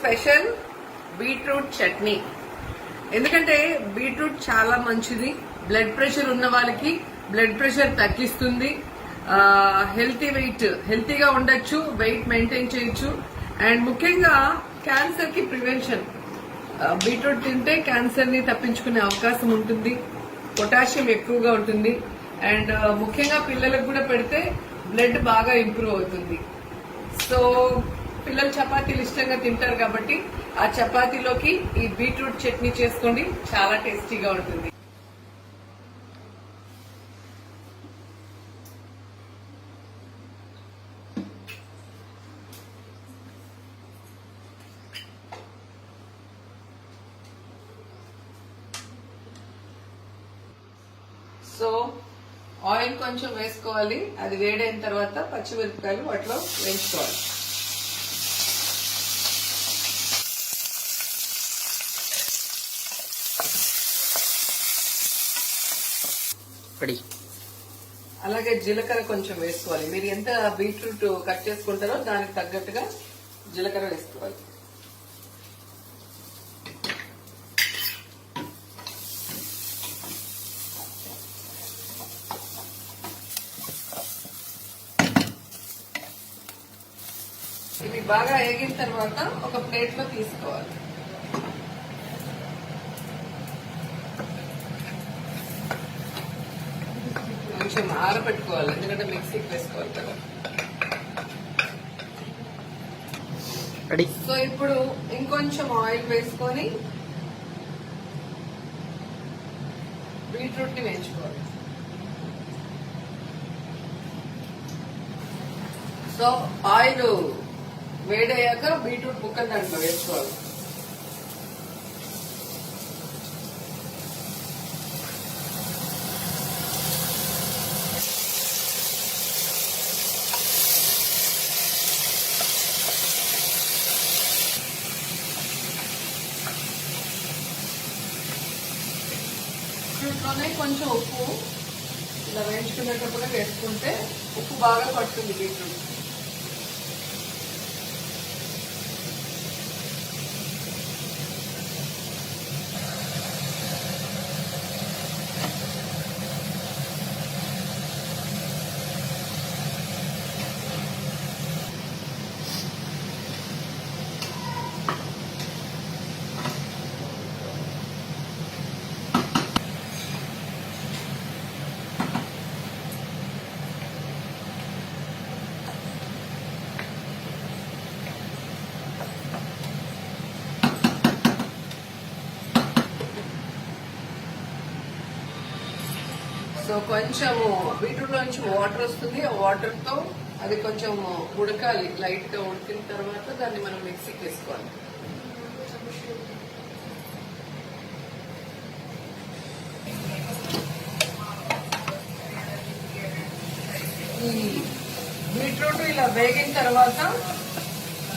Special beetroot chutney. ఎందుకంటే beetroot చాలా మంచిది, బ్లడ్ ప్రెషర్ ఉన్న వాళ్ళకి బ్లడ్ ప్రెషర్ తగ్గిస్తుంది, హెల్తీగా ఉండొచ్చు, వెయిట్ మెయింటైన్ చేయొచ్చు. అండ్ ముఖ్యంగా క్యాన్సర్ కి ప్రివెన్షన్. బీట్రూట్ తింటే క్యాన్సర్ ని తప్పించుకునే అవకాశం ఉంటుంది, పొటాషియం ఎక్కువగా ఉంటుంది. అండ్ ముఖ్యంగా పిల్లలకు కూడా పెడితే బ్లడ్ బాగా ఇంప్రూవ్ అవుతుంది. సో పిల్లలు చపాతీలు ఇష్టంగా తింటారు కాబట్టి ఆ చపాతీలోకి ఈ బీట్రూట్ చట్నీ చేసుకోండి, చాలా టేస్టీగా ఉంటుంది. సో ఆయిల్ కొంచెం వేసుకోవాలి, అది వేడైన తర్వాత పచ్చిమిరపకాయలు వాటిలో వేయించుకోవాలి. అలాగే జీలకర్ర కొంచెం వేసుకోవాలి. మీరు ఎంత బీట్రూట్ కట్ చేసుకుంటారో దానికి తగ్గట్టుగా జీలకర్ర వేసుకోవాలి. ఇవి బాగా వేగిన తర్వాత ఒక ప్లేట్ లో తీసుకోవాలి. కొంచెం ఆరబెట్టుకోవాలి, ఎందుకంటే మిక్సీకి వేసుకోవాలి కదా. సో ఇప్పుడు ఇంకొంచెం ఆయిల్ వేసుకొని బీట్రూట్ ని వేయించుకోవాలి. సో ఆయిల్ వేడయ్యాక బీట్రూట్ ముక్కలు దాంట్లో వేసుకోవాలి. బీట్రూట్లోనే కొంచెం ఉప్పు ఇలా వేయించుకునేటప్పుడు వేసుకుంటే ఉప్పు బాగా పడుతుంది బీట్రూట్. సో కొంచెము బీట్రూట్ నుంచి వాటర్ వస్తుంది, ఆ వాటర్ తో అది కొంచెం ఉడకాలి. లైట్ గా ఉడికిన తర్వాత దాన్ని మనం మిక్సీకి వేసుకోవాలి. ఈ బీట్రూట్ ఇలా వేగిన తర్వాత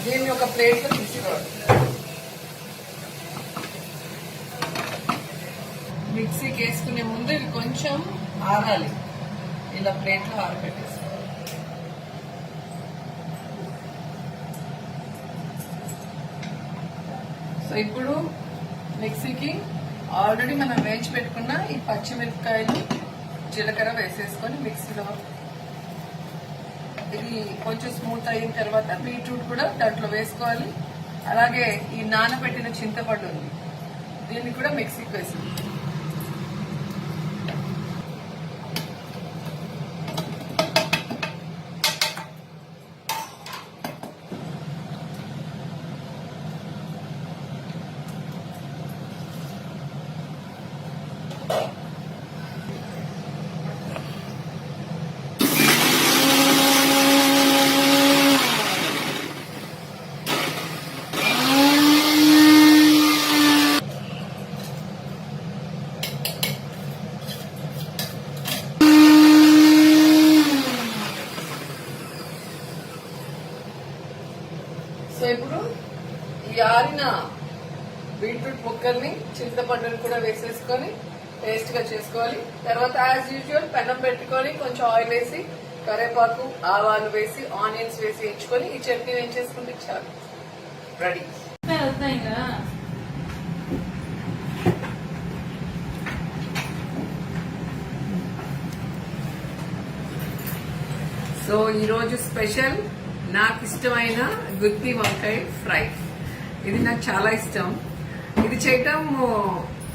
దీన్ని ఒక ప్లేట్ లో తీసుకోవాలి. మిక్సీకి వేసుకునే ముందు ఇది కొంచెం ఆరాలి, ఇలా ప్లేట్ లో ఆరబెట్టేసుకోవాలి. సో ఇప్పుడు మిక్సీకి ఆల్రెడీ మనం వేయించి పెట్టుకున్న ఈ పచ్చిమిరపకాయలు జీలకర్ర వేసేసుకొని మిక్సీలో ఇది కొంచెం స్మూత్ అయిన తర్వాత బీట్రూట్ కూడా దాంట్లో వేసుకోవాలి. అలాగే ఈ నానబెట్టిన చింతపండు ఉంది, దీన్ని కూడా మిక్సీకి వేసుకోవాలి. సో ఇప్పుడు ఈ ఆరిన బీట్రూట్ ముక్కల్ని చింతపండుని కూడా వేసేసుకొని పేస్ట్ గా చేసుకోవాలి. తర్వాత యాజ్ యూజువల్ పెనం పెట్టుకొని కొంచెం ఆయిల్ వేసి కరివేపాకు ఆవాలు వేసి ఆనియన్స్ వేసి వేయించుకొని ఈ చట్నీ వేయించేసుకుంటే చాలు, రెడీ. ఇంకా సో ఈరోజు స్పెషల్ నాకు ఇష్టమైన గుత్తి వంకాయ ఫ్రై. ఇది నాకు చాలా ఇష్టం. ఇది చేయటం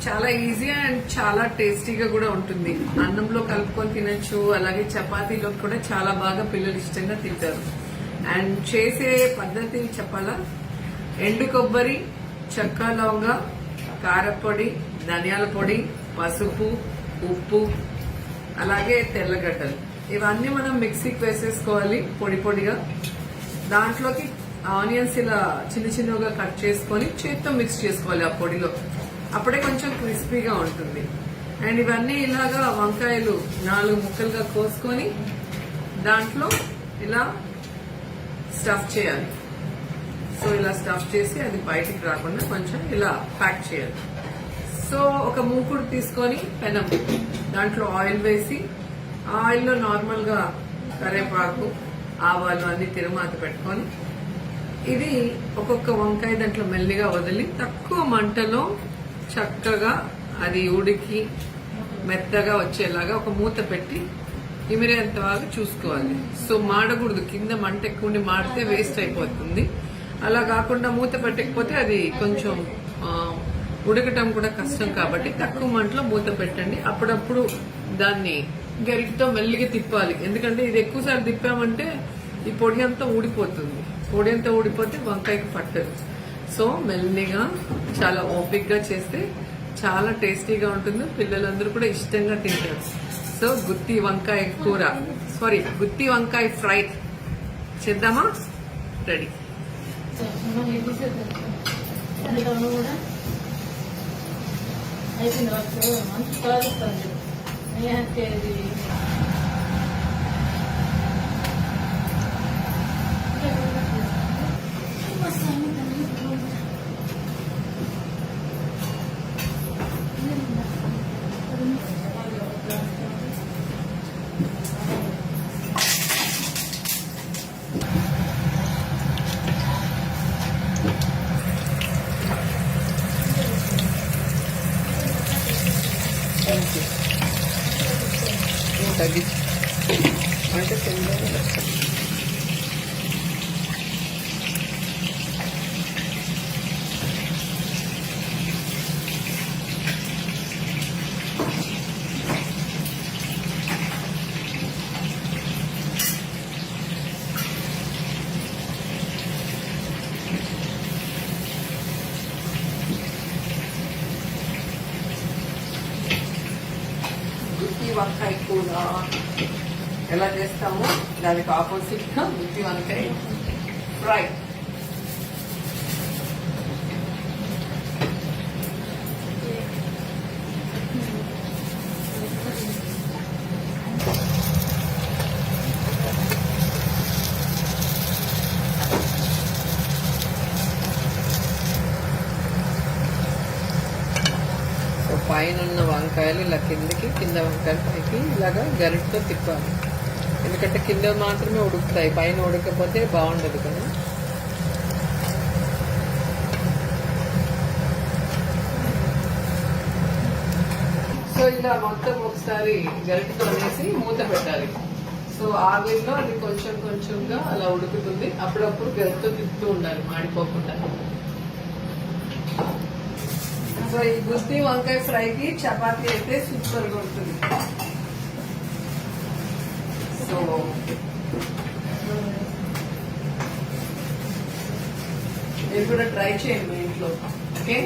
చాలా ఈజీ అండ్ చాలా టేస్టీగా కూడా ఉంటుంది. అన్నంలో కలుపుకొని తినొచ్చు, అలాగే చపాతీలో కూడా చాలా బాగా పిల్లలు ఇష్టంగా తింటారు. అండ్ చేసే పద్ధతి చెప్పాలా, ఎండు కొబ్బరి, చెక్క, లవంగ, కారపొడి, ధనియాల పొడి, పసుపు, ఉప్పు, అలాగే తెల్లగడ్డలు, ఇవన్నీ మనం మిక్సీకి వేసేసుకోవాలి పొడి పొడిగా. దాంట్లోకి ఆనియన్స్ ఇలా చిన్న చిన్నగా కట్ చేసుకొని చేత్తో మిక్స్ చేసుకోవాలి ఆ పొడిలో. అప్పుడే కొంచెం క్రిస్పీగా ఉంటుంది. అండ్ ఇవన్నీ ఇలాగా వంకాయలు 4 ముక్కలుగా కోసుకొని దాంట్లో ఇలా స్టఫ్ చేయాలి. సో ఇలా స్టఫ్ చేసి అది బయటికి రాకుండా కొంచెం ఇలా ప్యాక్ చేయాలి. సో ఒక మూకుడు తీసుకొని పెనం, దాంట్లో ఆయిల్ వేసి, ఆ ఆయిల్లో నార్మల్ గా కరివేపాకు, ఆవాలు అన్ని తిరుమాత పెట్టుకొని, ఇది ఒక్కొక్క వంకాయ దాంట్లో మెల్లిగా వదిలి తక్కువ మంటలో చక్కగా అది ఉడికి మెత్తగా వచ్చేలాగా ఒక మూత పెట్టి ఇమిరేంత బాగా చూసుకోవాలి. సో మాడకూడదు, కింద మంట ఎక్కువ ఉండి మాడితే వేస్ట్ అయిపోతుంది. అలా కాకుండా మూత పెట్టకపోతే అది కొంచెం ఉడకటం కూడా కష్టం. కాబట్టి తక్కువ మంటలో మూత పెట్టండి. అప్పుడప్పుడు దాన్ని గరిటతో మెల్లిగా తిప్పాలి. ఎందుకంటే ఇది ఎక్కువసార్లు తిప్పామంటే ఈ పొడి అంతా ఊడిపోతుంది. పొడి అంతా ఊడిపోతే వంకాయకి పట్టదు. సో మెల్లిగా చాలా ఓపిక్గా చేస్తే చాలా టేస్టీగా ఉంటుంది. పిల్లలందరూ కూడా ఇష్టంగా తింటారు. సో గుత్తి వంకాయ కూర, గుత్తి వంకాయ ఫ్రై చేద్దామా? రెడీ. కూడా అయిపోయింది. వాళ్ళు మంచి కలుస్తుంది. తగ్గించి అంటే గుత్తి వంకాయ కూర ఎలా చేస్తామో దానికి ఆపోజిట్ గా గుత్తి వంకాయ ఫ్రై. పైన ఉన్న వంకాయలు ఇలా కిందకి, కింద వంకాయలు పైకి ఇలాగా గరిటతో తిప్పాలి. ఎందుకంటే కింద మాత్రమే ఉడుకుతాయి, పైన ఉడకపోతే బాగుండదు కదా. సో ఇలా మొత్తం ఒకసారి గరిటతో అనేసి మూత పెట్టాలి. సో ఆవిరిలో అది కొంచెం కొంచెంగా అలా ఉడుకుతుంది. అప్పుడప్పుడు గరిటతో తిప్పుతూ ఉండాలి మాడిపోకుండా. సో ఈ గుత్తి వంకాయ ఫ్రైకి చపాతీ అయితే సూపర్ గా ఉంటుంది. సో మీరు కూడా ట్రై చేయండి మీ ఇంట్లో. ఓకే.